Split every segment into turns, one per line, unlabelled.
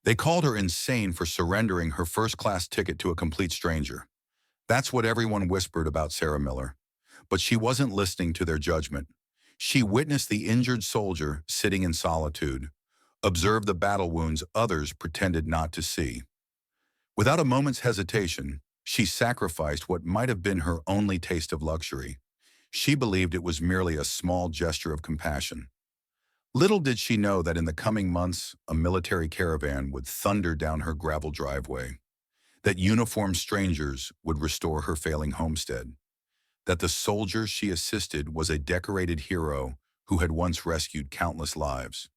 They called her insane for surrendering her first-class ticket to a complete stranger. That's what everyone whispered about Sarah Miller. But she wasn't listening to their judgment. She witnessed the injured soldier sitting in solitude, observed the battle wounds others pretended not to see. Without a moment's hesitation, she sacrificed what might have been her only taste of luxury. She believed it was merely a small gesture of compassion. Little did she know that in the coming months, a military caravan would thunder down her gravel driveway, that uniformed strangers would restore her failing homestead, that the soldier she assisted was a decorated hero who had once rescued countless lives.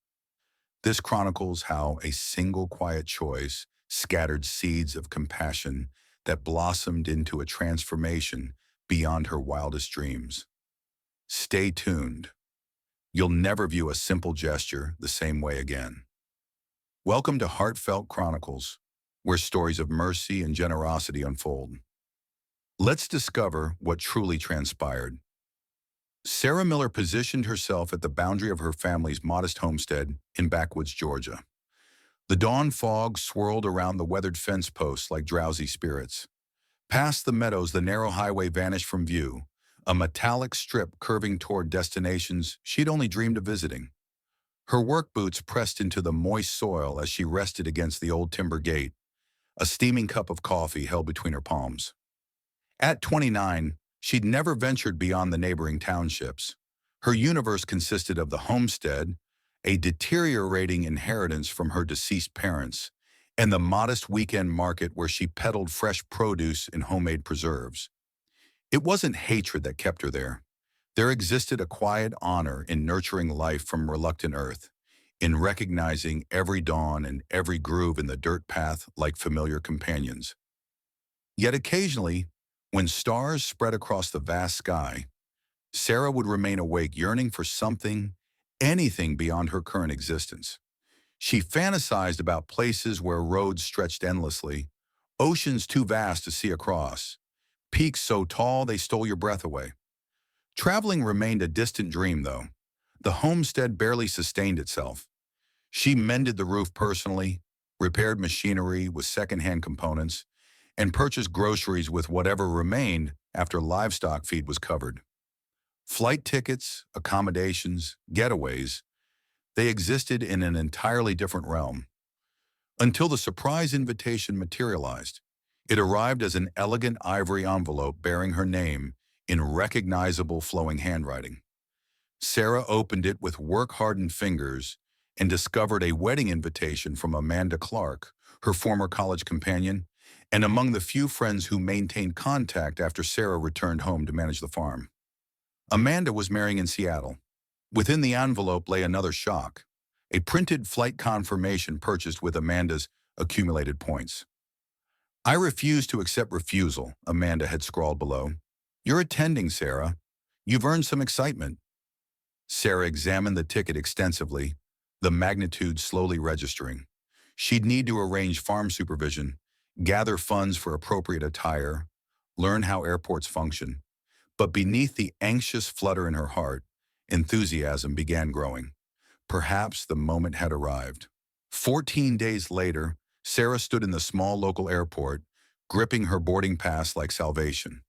This chronicles how a single quiet choice scattered seeds of compassion that blossomed into a transformation beyond her wildest dreams. Stay tuned. You'll never view a simple gesture the same way again. Welcome to Heartfelt Chronicles, where stories of mercy and generosity unfold. Let's discover what truly transpired. Sarah Miller positioned herself at the boundary of her family's modest homestead in backwoods Georgia. The dawn fog swirled around the weathered fence posts like drowsy spirits. Past the meadows, the narrow highway vanished from view, a metallic strip curving toward destinations she'd only dreamed of visiting. Her work boots pressed into the moist soil as she rested against the old timber gate, a steaming cup of coffee held between her palms. At 29, she'd never ventured beyond the neighboring townships. Her universe consisted of the homestead, a deteriorating inheritance from her deceased parents, and the modest weekend market where she peddled fresh produce and homemade preserves. It wasn't hatred that kept her there. There existed a quiet honor in nurturing life from reluctant earth, in recognizing every dawn and every groove in the dirt path like familiar companions. Yet occasionally, when stars spread across the vast sky, Sarah would remain awake, yearning for something, anything beyond her current existence. She fantasized about places where roads stretched endlessly, oceans too vast to see across, peaks so tall they stole your breath away. Traveling remained a distant dream, though. The homestead barely sustained itself. She mended the roof personally, repaired machinery with second-hand components, and purchased groceries with whatever remained after livestock feed was covered. Flight tickets, accommodations, getaways, they existed in an entirely different realm. Until the surprise invitation materialized. It arrived as an elegant ivory envelope bearing her name in recognizable flowing handwriting. Sarah opened it with work-hardened fingers and discovered a wedding invitation from Amanda Clark, her former college companion, and among the few friends who maintained contact after Sarah returned home to manage the farm. Amanda was marrying in Seattle. Within the envelope lay another shock, a printed flight confirmation purchased with Amanda's accumulated points. "I refuse to accept refusal," Amanda had scrawled below. "You're attending, Sarah. You've earned some excitement." Sarah examined the ticket extensively, the magnitude slowly registering. She'd need to arrange farm supervision, gather funds for appropriate attire, learn how airports function. But beneath the anxious flutter in her heart, enthusiasm began growing. Perhaps the moment had arrived. 14 days later, Sarah stood in the small local airport, gripping her boarding pass like salvation.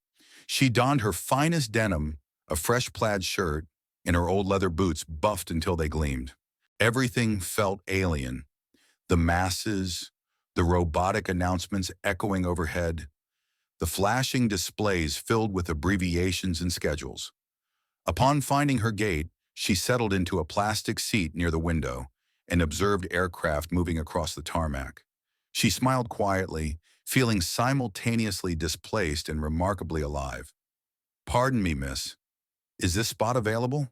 She donned her finest denim, a fresh plaid shirt, and her old leather boots buffed until they gleamed. Everything felt alien. The masses, the robotic announcements echoing overhead, the flashing displays filled with abbreviations and schedules. Upon finding her gate, she settled into a plastic seat near the window and observed aircraft moving across the tarmac. She smiled quietly, feeling simultaneously displaced and remarkably alive. "Pardon me, miss. Is this spot available?"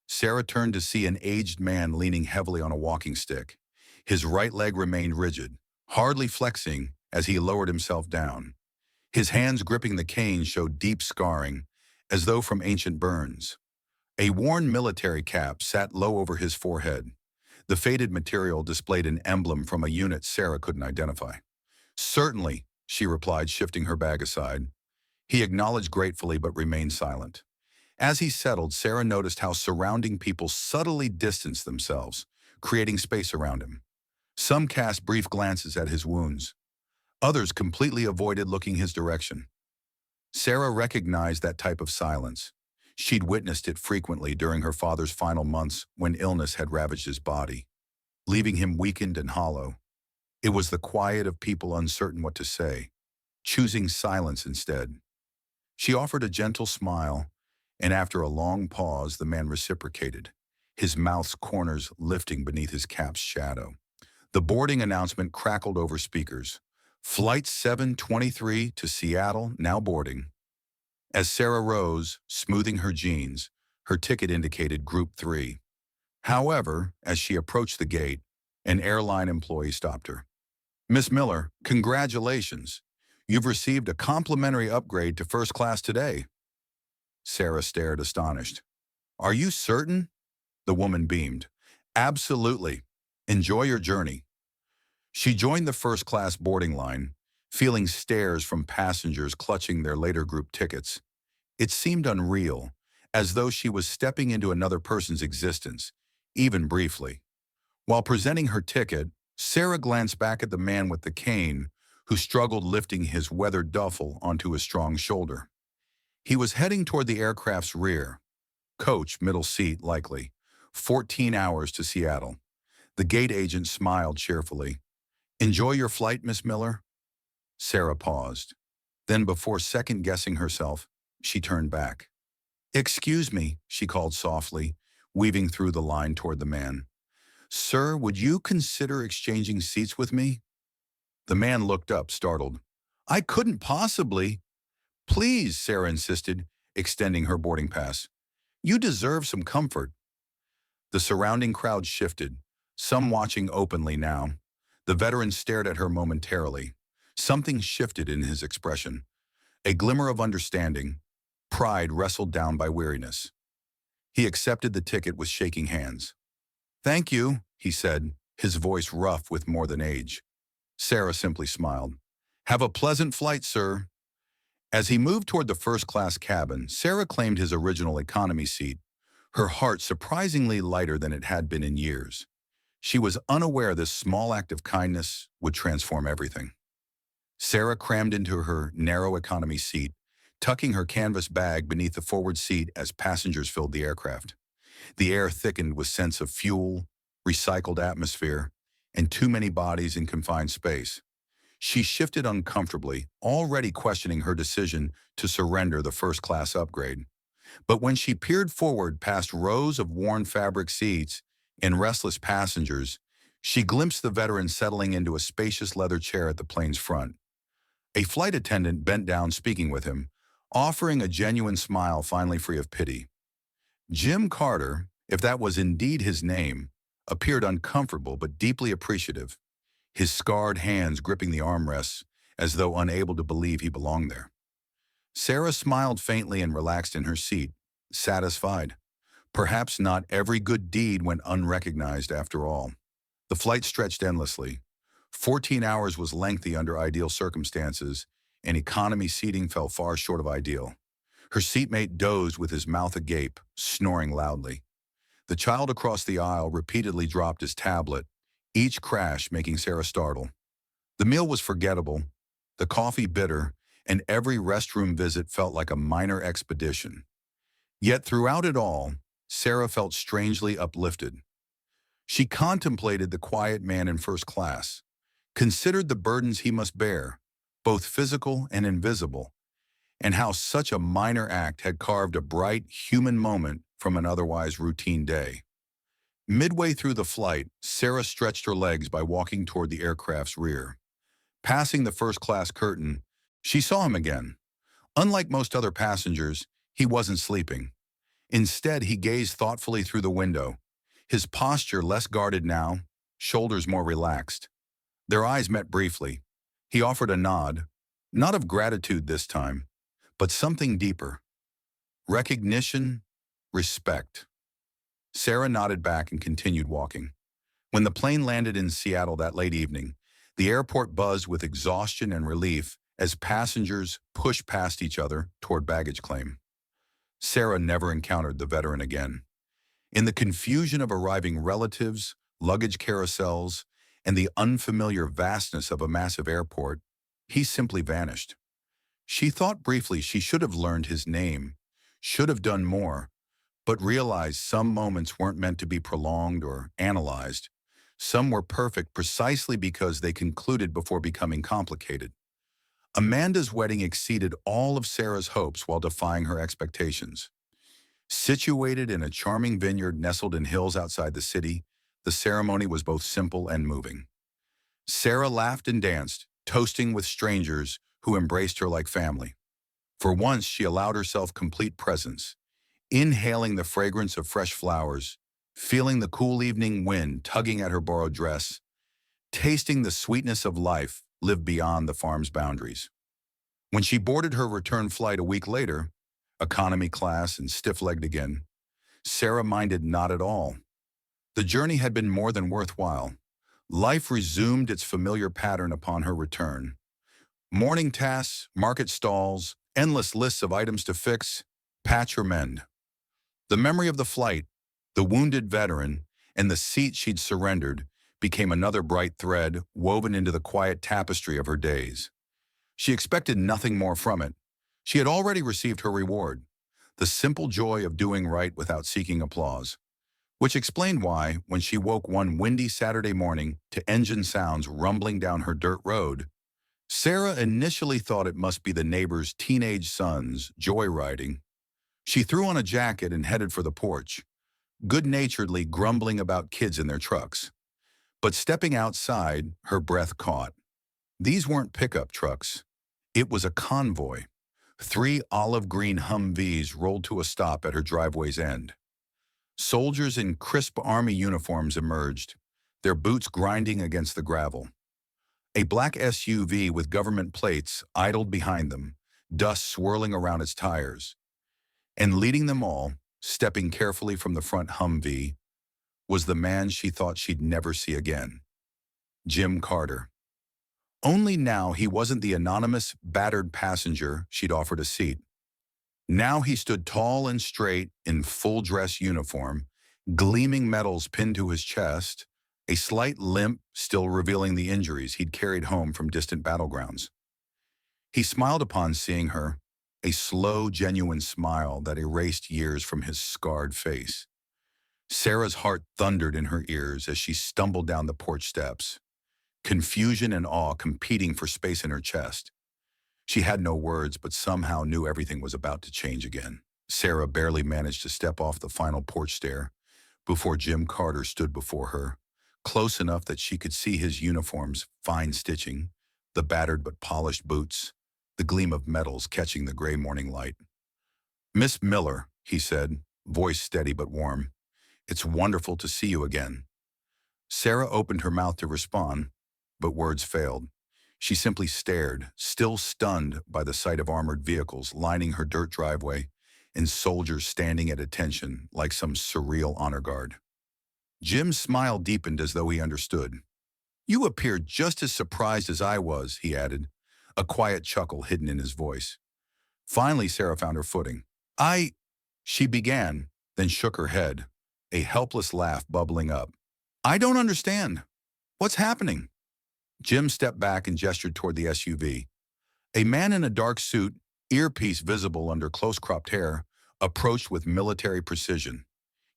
Sarah turned to see an aged man leaning heavily on a walking stick. His right leg remained rigid, hardly flexing as he lowered himself down. His hands gripping the cane showed deep scarring, as though from ancient burns. A worn military cap sat low over his forehead. The faded material displayed an emblem from a unit Sarah couldn't identify. "Certainly," she replied, shifting her bag aside. He acknowledged gratefully but remained silent. As he settled, Sarah noticed how surrounding people subtly distanced themselves, creating space around him. Some cast brief glances at his wounds. Others completely avoided looking his direction. Sarah recognized that type of silence. She'd witnessed it frequently during her father's final months when illness had ravaged his body, leaving him weakened and hollow. It was the quiet of people uncertain what to say, choosing silence instead. She offered a gentle smile, and after a long pause, the man reciprocated, his mouth's corners lifting beneath his cap's shadow. The boarding announcement crackled over speakers. Flight 723 to Seattle, now boarding. As Sarah rose, smoothing her jeans, her ticket indicated Group 3. However, as she approached the gate, an airline employee stopped her. "Miss Miller, congratulations. You've received a complimentary upgrade to first class today." Sarah stared astonished. "Are you certain?" The woman beamed. "Absolutely. Enjoy your journey." She joined the first-class boarding line, feeling stares from passengers clutching their later group tickets. It seemed unreal, as though she was stepping into another person's existence, even briefly. While presenting her ticket, Sarah glanced back at the man with the cane, who struggled lifting his weathered duffel onto his strong shoulder. He was heading toward the aircraft's rear. Coach, middle seat, likely. 14 hours to Seattle. The gate agent smiled cheerfully. "Enjoy your flight, Miss Miller." Sarah paused. Then, before second-guessing herself, she turned back. "Excuse me," she called softly, weaving through the line toward the man. "Sir, would you consider exchanging seats with me?" The man looked up, startled. "I couldn't possibly." "Please," Sarah insisted, extending her boarding pass. "You deserve some comfort." The surrounding crowd shifted, some watching openly now. The veteran stared at her momentarily. Something shifted in his expression. A glimmer of understanding, pride wrestled down by weariness. He accepted the ticket with shaking hands. "Thank you," he said, his voice rough with more than age. Sarah simply smiled. "Have a pleasant flight, sir." As he moved toward the first-class cabin, Sarah claimed his original economy seat, her heart surprisingly lighter than it had been in years. She was unaware this small act of kindness would transform everything. Sarah crammed into her narrow economy seat, tucking her canvas bag beneath the forward seat as passengers filled the aircraft. The air thickened with scents of fuel, recycled atmosphere, and too many bodies in confined space. She shifted uncomfortably, already questioning her decision to surrender the first-class upgrade. But when she peered forward past rows of worn fabric seats and restless passengers, she glimpsed the veteran settling into a spacious leather chair at the plane's front. A flight attendant bent down speaking with him, offering a genuine smile finally free of pity. Jim Carter, if that was indeed his name, appeared uncomfortable but deeply appreciative, his scarred hands gripping the armrests as though unable to believe he belonged there. Sarah smiled faintly and relaxed in her seat, satisfied. Perhaps not every good deed went unrecognized after all. The flight stretched endlessly. 14 hours was lengthy under ideal circumstances, and economy seating fell far short of ideal. Her seatmate dozed with his mouth agape, snoring loudly. The child across the aisle repeatedly dropped his tablet, each crash making Sarah startle. The meal was forgettable, the coffee bitter, and every restroom visit felt like a minor expedition. Yet throughout it all, Sarah felt strangely uplifted. She contemplated the quiet man in first class, considered the burdens he must bear, both physical and invisible, and how such a minor act had carved a bright, human moment from an otherwise routine day. Midway through the flight, Sarah stretched her legs by walking toward the aircraft's rear. Passing the first-class curtain, she saw him again. Unlike most other passengers, he wasn't sleeping. Instead, he gazed thoughtfully through the window, his posture less guarded now, shoulders more relaxed. Their eyes met briefly. He offered a nod, not of gratitude this time, but something deeper. Recognition, respect. Sarah nodded back and continued walking. When the plane landed in Seattle that late evening, the airport buzzed with exhaustion and relief as passengers pushed past each other toward baggage claim. Sarah never encountered the veteran again. In the confusion of arriving relatives, luggage carousels, and the unfamiliar vastness of a massive airport, he simply vanished. She thought briefly she should have learned his name, should have done more, but realized some moments weren't meant to be prolonged or analyzed. Some were perfect precisely because they concluded before becoming complicated. Amanda's wedding exceeded all of Sarah's hopes while defying her expectations. Situated in a charming vineyard nestled in hills outside the city, the ceremony was both simple and moving. Sarah laughed and danced, toasting with strangers who embraced her like family. For once, she allowed herself complete presence, inhaling the fragrance of fresh flowers, feeling the cool evening wind tugging at her borrowed dress, tasting the sweetness of life lived beyond the farm's boundaries. When she boarded her return flight a week later, economy class and stiff-legged again, Sarah minded not at all. The journey had been more than worthwhile. Life resumed its familiar pattern upon her return. Morning tasks, market stalls, endless lists of items to fix, patch or mend. The memory of the flight, the wounded veteran, and the seat she'd surrendered became another bright thread woven into the quiet tapestry of her days. She expected nothing more from it. She had already received her reward, the simple joy of doing right without seeking applause, which explained why, when she woke one windy Saturday morning to engine sounds rumbling down her dirt road, Sarah initially thought it must be the neighbor's teenage sons joyriding. She threw on a jacket and headed for the porch, good-naturedly grumbling about kids in their trucks. But stepping outside, her breath caught. These weren't pickup trucks. It was a convoy. 3 olive-green Humvees rolled to a stop at her driveway's end. Soldiers in crisp army uniforms emerged, their boots grinding against the gravel. A black SUV with government plates idled behind them, dust swirling around its tires. And leading them all, stepping carefully from the front Humvee, was the man she thought she'd never see again. Jim Carter. Only now he wasn't the anonymous, battered passenger she'd offered a seat. Now he stood tall and straight in full-dress uniform, gleaming medals pinned to his chest, a slight limp still revealing the injuries he'd carried home from distant battlegrounds. He smiled upon seeing her, a slow, genuine smile that erased years from his scarred face. Sarah's heart thundered in her ears as she stumbled down the porch steps, confusion and awe competing for space in her chest. She had no words, but somehow knew everything was about to change again. Sarah barely managed to step off the final porch stair before Jim Carter stood before her, close enough that she could see his uniform's fine stitching, the battered but polished boots, the gleam of metals catching the gray morning light. "Miss Miller," he said, voice steady but warm, "it's wonderful to see you again." Sarah opened her mouth to respond, but words failed. She simply stared, still stunned by the sight of armored vehicles lining her dirt driveway and soldiers standing at attention like some surreal honor guard. Jim's smile deepened as though he understood. "You appeared just as surprised as I was," he added, a quiet chuckle hidden in his voice. Finally, Sarah found her footing. She began, then shook her head, a helpless laugh bubbling up. "I don't understand. What's happening?" Jim stepped back and gestured toward the SUV. A man in a dark suit, earpiece visible under close-cropped hair, approached with military precision.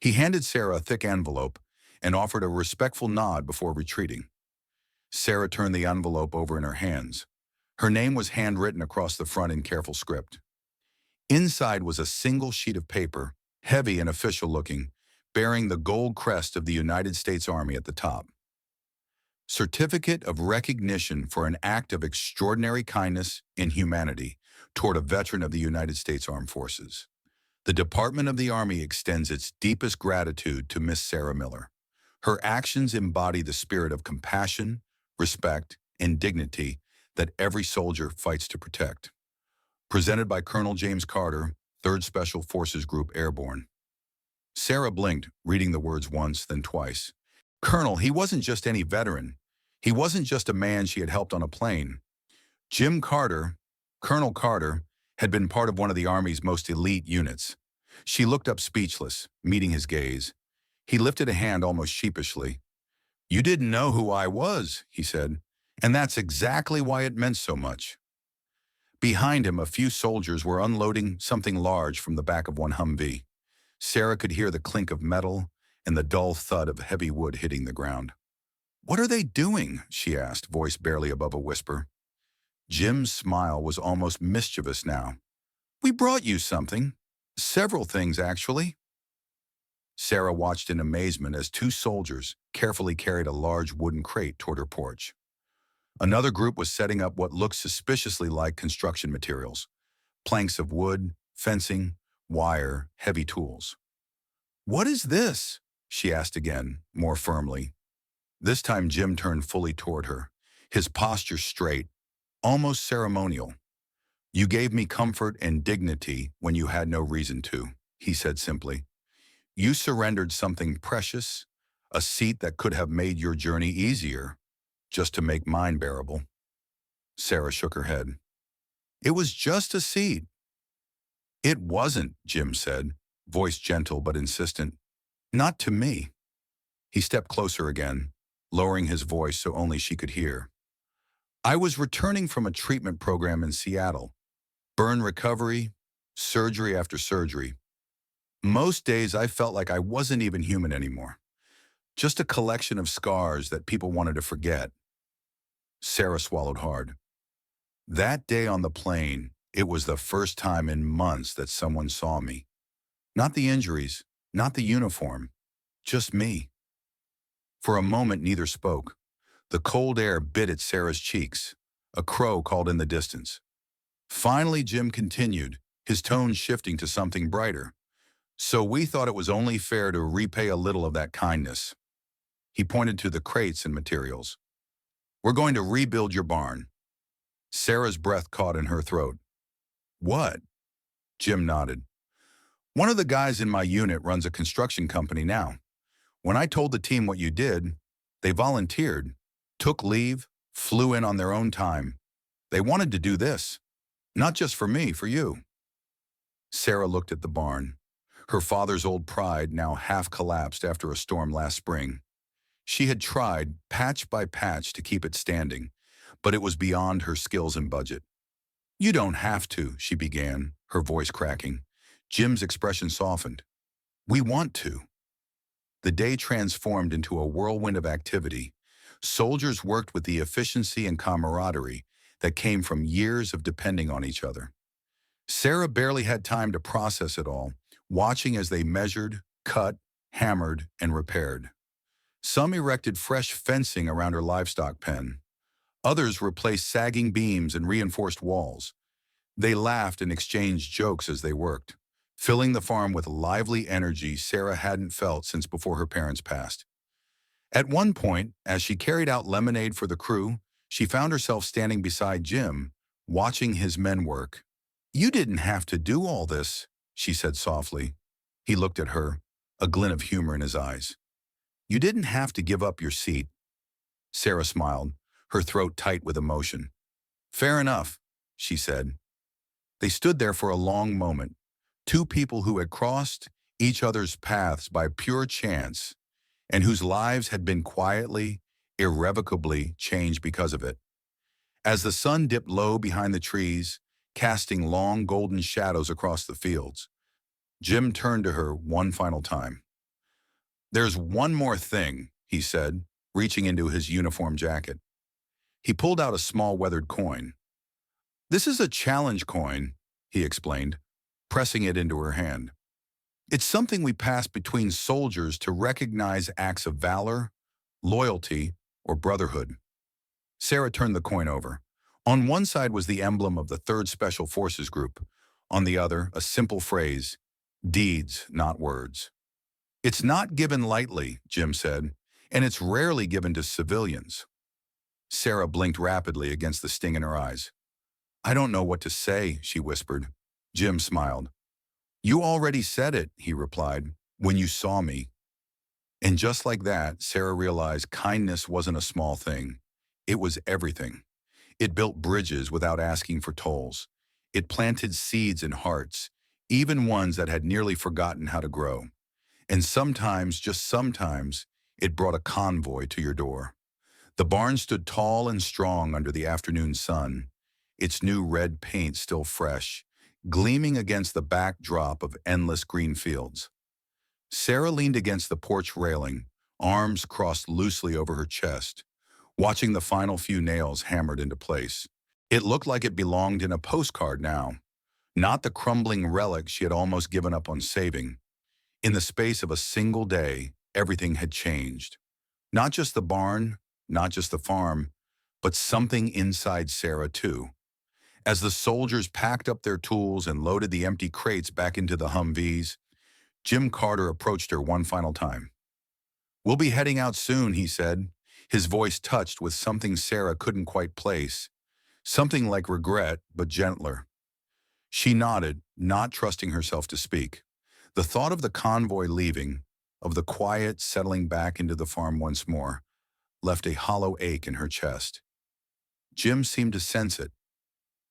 He handed Sarah a thick envelope and offered a respectful nod before retreating. Sarah turned the envelope over in her hands. Her name was handwritten across the front in careful script. Inside was a single sheet of paper, heavy and official-looking, bearing the gold crest of the United States Army at the top. Certificate of Recognition for an Act of Extraordinary Kindness and Humanity toward a veteran of the United States Armed Forces. The Department of the Army extends its deepest gratitude to Miss Sarah Miller. Her actions embody the spirit of compassion, respect, and dignity that every soldier fights to protect. Presented by Colonel James Carter, 3rd Special Forces Group Airborne. Sarah blinked, reading the words once, then twice. Colonel, he wasn't just any veteran. He wasn't just a man she had helped on a plane. Jim Carter, Colonel Carter, had been part of one of the Army's most elite units. She looked up speechless, meeting his gaze. He lifted a hand almost sheepishly. You didn't know who I was, he said, and that's exactly why it meant so much. Behind him, a few soldiers were unloading something large from the back of one Humvee. Sarah could hear the clink of metal and the dull thud of heavy wood hitting the ground. "What are they doing?" she asked, voice barely above a whisper. Jim's smile was almost mischievous now. "We brought you something. Several things, actually." Sarah watched in amazement as two soldiers carefully carried a large wooden crate toward her porch. Another group was setting up what looked suspiciously like construction materials: planks of wood, fencing, wire, heavy tools. "What is this?" she asked again, more firmly. This time Jim turned fully toward her, his posture straight, almost ceremonial. "You gave me comfort and dignity when you had no reason to," he said simply. "You surrendered something precious, a seat that could have made your journey easier, just to make mine bearable." Sarah shook her head. "It was just a seat." "It wasn't," Jim said, voice gentle but insistent. "Not to me." He stepped closer again, lowering his voice so only she could hear. "I was returning from a treatment program in Seattle. Burn recovery, surgery after surgery. Most days I felt like I wasn't even human anymore. Just a collection of scars that people wanted to forget." Sarah swallowed hard. That day on the plane, it was the first time in months that someone saw me. Not the injuries, not the uniform, just me. For a moment, neither spoke. The cold air bit at Sarah's cheeks. A crow called in the distance. Finally, Jim continued, his tone shifting to something brighter. "So we thought it was only fair to repay a little of that kindness." He pointed to the crates and materials. "We're going to rebuild your barn." Sarah's breath caught in her throat. "What?" Jim nodded. "One of the guys in my unit runs a construction company now. When I told the team what you did, they volunteered, took leave, flew in on their own time. They wanted to do this. Not just for me, for you." Sarah looked at the barn. Her father's old pride now half collapsed after a storm last spring. She had tried, patch by patch, to keep it standing, but it was beyond her skills and budget. "You don't have to," she began, her voice cracking. Jim's expression softened. "We want to." The day transformed into a whirlwind of activity. Soldiers worked with the efficiency and camaraderie that came from years of depending on each other. Sarah barely had time to process it all, watching as they measured, cut, hammered, and repaired. Some erected fresh fencing around her livestock pen. Others replaced sagging beams and reinforced walls. They laughed and exchanged jokes as they worked, filling the farm with lively energy Sarah hadn't felt since before her parents passed. At one point, as she carried out lemonade for the crew, she found herself standing beside Jim, watching his men work. "You didn't have to do all this," she said softly. He looked at her, a glint of humor in his eyes. "You didn't have to give up your seat." Sarah smiled, her throat tight with emotion. "Fair enough," she said. They stood there for a long moment, two people who had crossed each other's paths by pure chance and whose lives had been quietly, irrevocably changed because of it. As the sun dipped low behind the trees, casting long golden shadows across the fields, Jim turned to her one final time. "There's one more thing," he said, reaching into his uniform jacket. He pulled out a small weathered coin. "This is a challenge coin," he explained, pressing it into her hand. "It's something we pass between soldiers to recognize acts of valor, loyalty, or brotherhood." Sarah turned the coin over. On one side was the emblem of the 3rd Special Forces Group. On the other, a simple phrase, "Deeds, not words." "It's not given lightly," Jim said, "and it's rarely given to civilians." Sarah blinked rapidly against the sting in her eyes. "I don't know what to say," she whispered. Jim smiled. "You already said it," he replied, "when you saw me." And just like that, Sarah realized kindness wasn't a small thing. It was everything. It built bridges without asking for tolls. It planted seeds in hearts, even ones that had nearly forgotten how to grow. And sometimes, just sometimes, It brought a convoy to your door. The barn stood tall and strong under the afternoon sun, its new red paint still fresh, gleaming against the backdrop of endless green fields. Sarah leaned against the porch railing, arms crossed loosely over her chest, watching the final few nails hammered into place. It looked like it belonged in a postcard now, not the crumbling relic she had almost given up on saving. In the space of a single day, everything had changed. Not just the barn, not just the farm, but something inside Sarah too. As the soldiers packed up their tools and loaded the empty crates back into the Humvees, Jim Carter approached her one final time. "We'll be heading out soon," he said, his voice touched with something Sarah couldn't quite place, something like regret, but gentler. She nodded, not trusting herself to speak. The thought of the convoy leaving, of the quiet settling back into the farm once more, left a hollow ache in her chest. Jim seemed to sense it.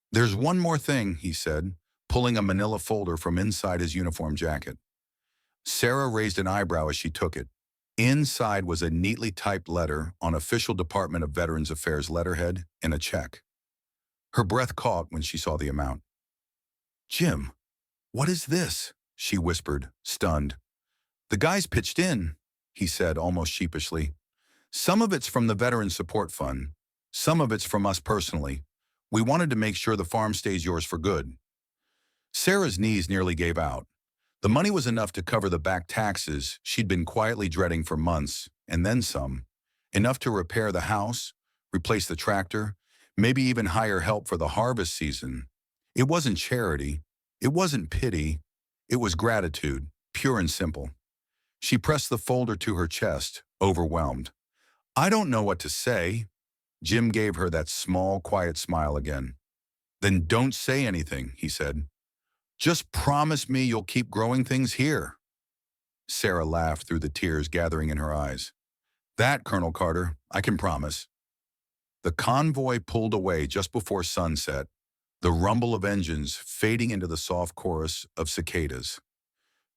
"There's one more thing," he said, pulling a manila folder from inside his uniform jacket. Sarah raised an eyebrow as she took it. Inside was a neatly typed letter on official Department of Veterans Affairs letterhead and a check. Her breath caught when she saw the amount. "Jim, what is this?" she whispered, stunned. "The guys pitched in," he said almost sheepishly. "Some of it's from the Veterans Support Fund. Some of it's from us personally. We wanted to make sure the farm stays yours for good." Sarah's knees nearly gave out. The money was enough to cover the back taxes she'd been quietly dreading for months, and then some. Enough to repair the house, replace the tractor, maybe even hire help for the harvest season. It wasn't charity. It wasn't pity. It was gratitude, pure and simple. She pressed the folder to her chest, overwhelmed. "I don't know what to say." Jim gave her that small, quiet smile again. "Then don't say anything," he said. "Just promise me you'll keep growing things here." Sarah laughed through the tears gathering in her eyes. "That, Colonel Carter, I can promise." The convoy pulled away just before sunset, the rumble of engines fading into the soft chorus of cicadas.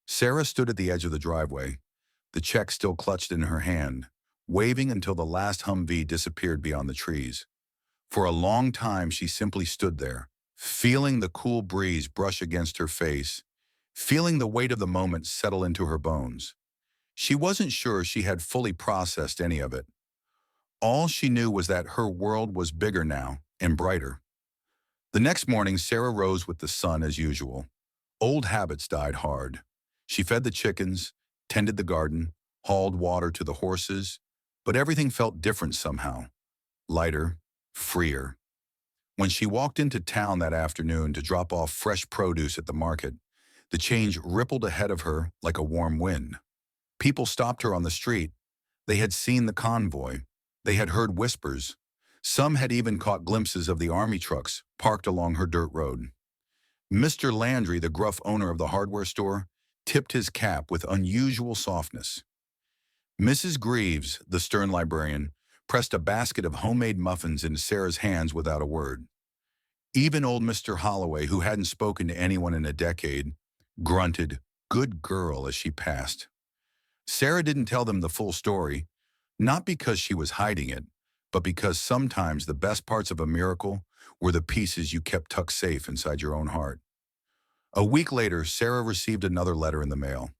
Sarah stood at the edge of the driveway, the check still clutched in her hand, waving until the last Humvee disappeared beyond the trees. For a long time she simply stood there, feeling the cool breeze brush against her face, feeling the weight of the moment settle into her bones. She wasn't sure she had fully processed any of it. All she knew was that her world was bigger now and brighter. The next morning, Sarah rose with the sun as usual. Old habits died hard. She fed the chickens, tended the garden, hauled water to the horses, but everything felt different somehow. Lighter, freer. When she walked into town that afternoon to drop off fresh produce at the market, the change rippled ahead of her like a warm wind. People stopped her on the street. They had seen the convoy. They had heard whispers. Some had even caught glimpses of the army trucks parked along her dirt road. Mr. Landry, the gruff owner of the hardware store, tipped his cap with unusual softness. Mrs. Greaves, the stern librarian, pressed a basket of homemade muffins into Sarah's hands without a word. Even old Mr. Holloway, who hadn't spoken to anyone in a decade, grunted, "Good girl," as she passed. Sarah didn't tell them the full story, not because she was hiding it, but because sometimes the best parts of a miracle were the pieces you kept tucked safe inside your own heart. A week later, Sarah received another letter in the mail.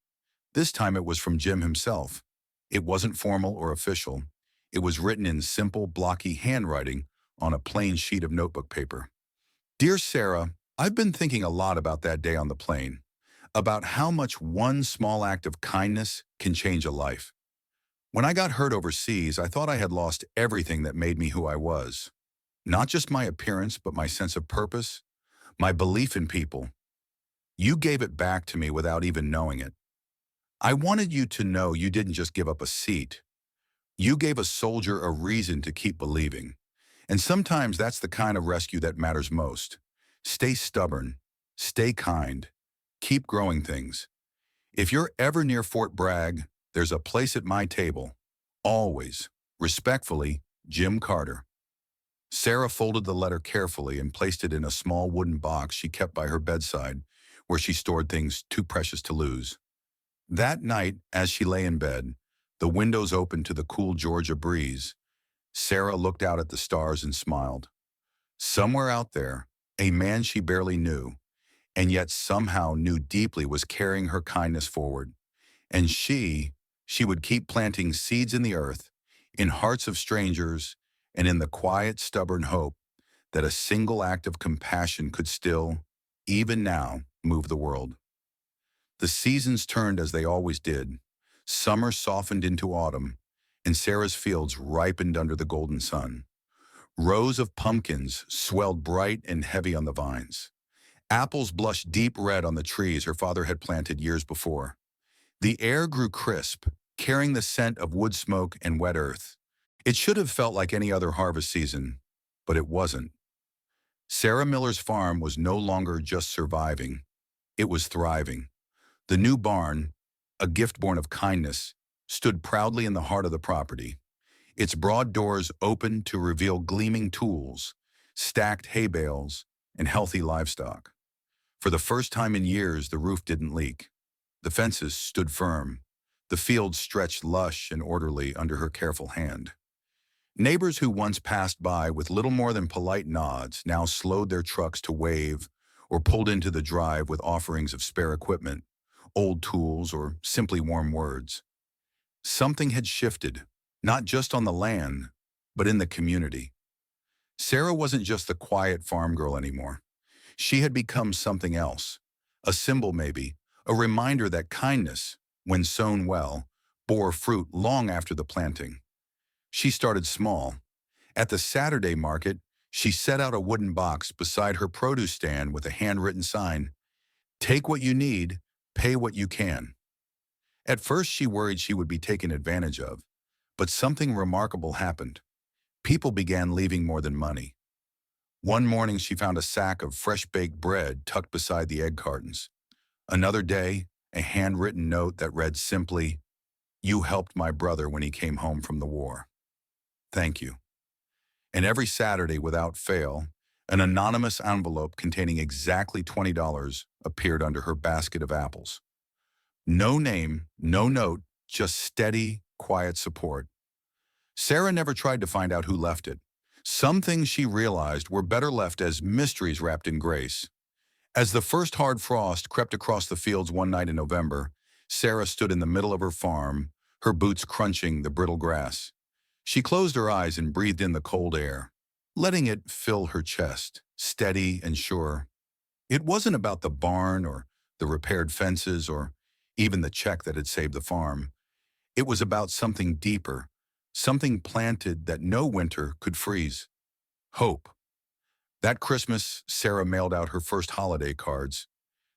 This time it was from Jim himself. It wasn't formal or official. It was written in simple, blocky handwriting on a plain sheet of notebook paper. "Dear Sarah, I've been thinking a lot about that day on the plane, about how much one small act of kindness can change a life. When I got hurt overseas, I thought I had lost everything that made me who I was. Not just my appearance, but my sense of purpose, my belief in people. You gave it back to me without even knowing it. I wanted you to know you didn't just give up a seat. You gave a soldier a reason to keep believing. And sometimes that's the kind of rescue that matters most. Stay stubborn. Stay kind. Keep growing things. If you're ever near Fort Bragg, there's a place at my table. Always. Respectfully, Jim Carter." Sarah folded the letter carefully and placed it in a small wooden box she kept by her bedside, where she stored things too precious to lose. That night, as she lay in bed, The windows opened to the cool Georgia breeze. Sarah looked out at the stars and smiled. Somewhere out there, a man she barely knew, and yet somehow knew deeply, was carrying her kindness forward. And she would keep planting seeds in the earth, in hearts of strangers, and in the quiet, stubborn hope that a single act of compassion could still, even now, move the world. The seasons turned as they always did. Summer softened into autumn, and Sarah's fields ripened under the golden sun. Rows of pumpkins swelled bright and heavy on the vines. Apples blushed deep red on the trees her father had planted years before. The air grew crisp, carrying the scent of wood smoke and wet earth. It should have felt like any other harvest season, but it wasn't. Sarah Miller's farm was no longer just surviving, it was thriving. The new barn, a gift born of kindness, stood proudly in the heart of the property. Its broad doors opened to reveal gleaming tools, stacked hay bales, and healthy livestock. For the first time in years, the roof didn't leak. The fences stood firm. The fields stretched lush and orderly under her careful hand. Neighbors who once passed by with little more than polite nods now slowed their trucks to wave or pulled into the drive with offerings of spare equipment, old tools, or simply warm words. Something had shifted, not just on the land, but in the community. Sarah wasn't just the quiet farm girl anymore. She had become something else, a symbol maybe, a reminder that kindness, when sown well, bore fruit long after the planting. She started small. At the Saturday market, she set out a wooden box beside her produce stand with a handwritten sign, "Take what you need, pay what you can." At first, she worried she would be taken advantage of, but something remarkable happened. People began leaving more than money. One morning, she found a sack of fresh-baked bread tucked beside the egg cartons. Another day, a handwritten note that read simply, "You helped my brother when he came home from the war. Thank you." And every Saturday, without fail, an anonymous envelope containing exactly $20 appeared under her basket of apples. No name, no note, just steady, quiet support. Sarah never tried to find out who left it. Some things she realized were better left as mysteries wrapped in grace. As the first hard frost crept across the fields one night in November, Sarah stood in the middle of her farm, her boots crunching the brittle grass. She closed her eyes and breathed in the cold air, letting it fill her chest, steady and sure. It wasn't about the barn or the repaired fences or even the check that had saved the farm. It was about something deeper, something planted that no winter could freeze. Hope. That Christmas, Sarah mailed out her first holiday cards,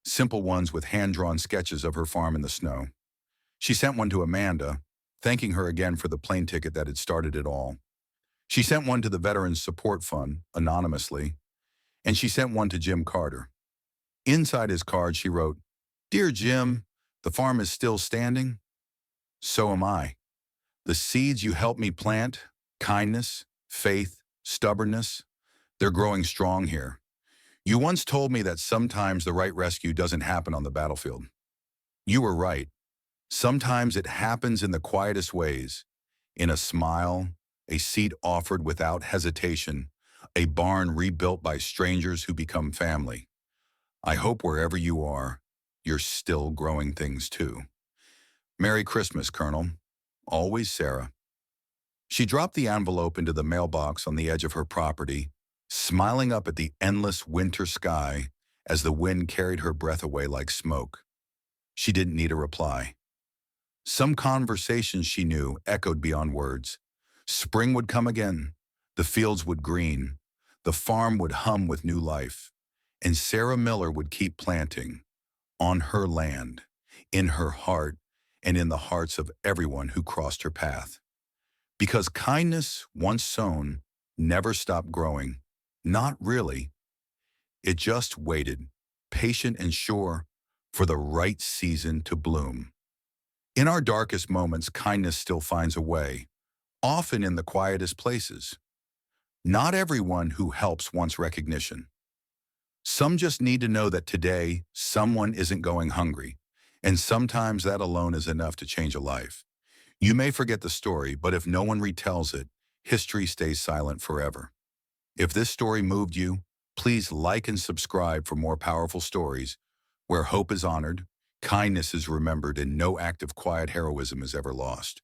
simple ones with hand-drawn sketches of her farm in the snow. She sent one to Amanda, thanking her again for the plane ticket that had started it all. She sent one to the Veterans Support Fund, anonymously, and she sent one to Jim Carter. Inside his card, she wrote, "Dear Jim, the farm is still standing. So am I. The seeds you helped me plant, kindness, faith, stubbornness, they're growing strong here. You once told me that sometimes the right rescue doesn't happen on the battlefield. You were right. Sometimes it happens in the quietest ways, in a smile, a seat offered without hesitation, a barn rebuilt by strangers who become family. I hope wherever you are, you're still growing things too. Merry Christmas, Colonel. Always Sarah." She dropped the envelope into the mailbox on the edge of her property, smiling up at the endless winter sky as the wind carried her breath away like smoke. She didn't need a reply. Some conversations she knew echoed beyond words. Spring would come again, the fields would green, the farm would hum with new life, and Sarah Miller would keep planting on her land, in her heart, and in the hearts of everyone who crossed her path. Because kindness, once sown, never stopped growing. Not really. It just waited, patient and sure, for the right season to bloom. In our darkest moments, kindness still finds a way, often in the quietest places. Not everyone who helps wants recognition. Some just need to know that today, someone isn't going hungry, and sometimes that alone is enough to change a life. You may forget the story, but if no one retells it, history stays silent forever. If this story moved you, please like and subscribe for more powerful stories where hope is honored, kindness is remembered, and no act of quiet heroism is ever lost.